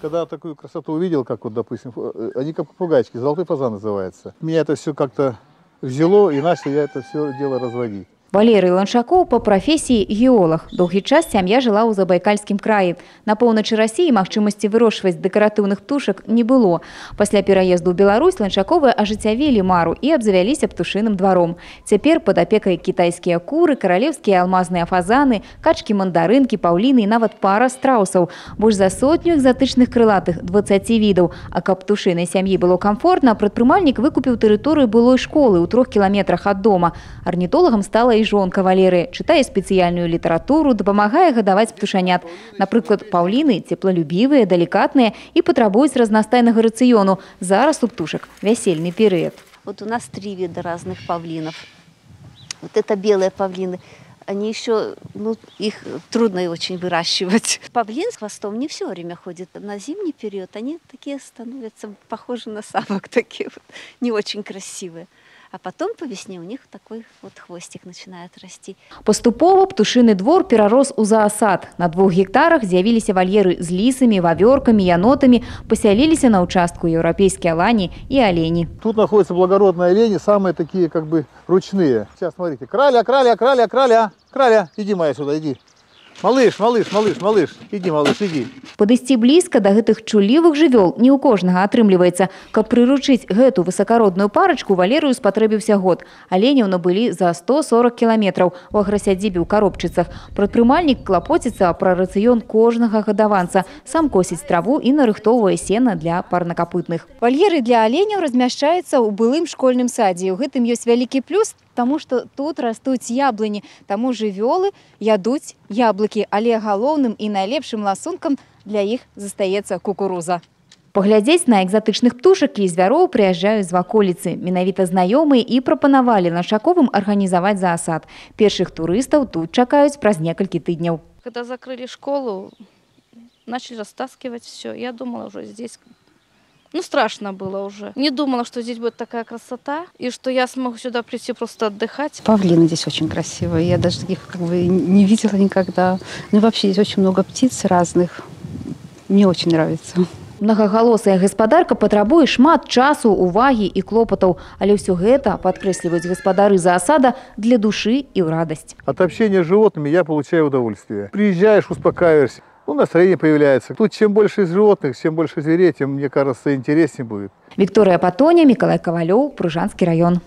Когда такую красоту увидел, как вот, допустим, они как попугайчики, золотой фазан называется. Меня это все как-то взяло, и начал я это все дело разводить. Валерий Ланшаков по профессии геолог. Доўгі час сям'я жыла ў Забайкальскім краі. На поўначы России магчымасці вырошчваць дэкаратыўных птушак не было. Пасля пераезду ў Беларусь Ланшаковы ажыццявілі мару і абзавяліся птушыным дваром. Цяпер пад апекай кітайскія куры, каралеўскія алмазныя фазаны, качкі-мандарынкі, паўліны і нават пара страусаў. Больш за 100 экзатычных крылатых, 20 відаў. А каб птушынай сям'і было комфортна, прадпрымальнік выкупіў тэрыторыю былой школы ў 3 кіламетрах ад дома. Арнітолагам стала і жонка Валеры, чытае спецыяльную літаратуру, дапамагае гадаваць птушанят. Напрыклад, паўліны цеплалюбівыя, далікатныя і патрабуюць разнастайнага рацыёну. Зараз у птушак вясельны перыяд. Вот у нас 3 вида разных павлинов. Вот это белые павлины. Они еще, их трудно очень выращивать. Павлин с хвостом не все время ходит. На зимний период они такие становятся похожи на самок, такие вот, не очень красивые. А потом по весне у них такой вот хвостик начинает расти. Поступова птушыны двор перарос у заасад. На 2 гектарах з'явіліся вольеры з лісамі, вавёркамі, янотамі, пасяліліся на участку еўрапейскія лані и олени. Тут находятся благородные олени, самые такие как бы ручные. Сейчас смотрите, краля, краля, краля, краля, краля, иди, моя, сюда, иди. Малыш, малыш, малыш, малыш, иди, малыш, иди. Падысці блізка да гэтых чулівых жывёл не ў кожнага атрымліваецца. Каб прыручыць гэту высакародную парачку, Валерыю спатрэбіўся год. Аленяў набылі за 140 кіламетраў у аграсядзібе ў Каробчыцах. Прадпрымальнік клапоціцца пра рацыён кожнага гадаванца. Сам косіць траву і нарыхтоўвае сена для парнакапытных. Вольеры для аленяў размяшчаюцца ў былым школьным садзе. У гэтым ёсць вялікі плюс, тому что тут растуць яблыні, таму жывёлы ядуць яблыкі, але галоўным і найлепшым ласункам для іх застаецца кукуруза. Паглядзець на экзатычных птушак і звяроў прыязджаюць з ваколіцы. Менавіта знаёмыя і прапанавалі Ланшаковым арганізаваць заасад. Першых турыстаў тут чакаюць праз некалькі тыдняў. Когда закрыли школу, начали растаскивать все. Я думала уже здесь... страшно было уже. Не думала, что здесь будет такая красота, и что я смогу сюда прийти просто отдыхать. Павлины здесь очень красивые. Я даже таких как бы не видела никогда. Ну и вообще здесь очень много птиц разных. Мне очень нравится. Многагалосая гаспадарка патрабуе шмат часу, увагі і клопатаў. Але ўсё гэта, падкрэсліваюць гаспадары заасада, для душы і ў радасць. От общения с животными я получаю удовольствие. Приезжаешь, успокаиваешься. Настроение появляется. Тут чем больше животных, чем больше зверей, тем, мне кажется, интереснее будет. Виктория Патоня, Миколай Ковалев, Пружанский район.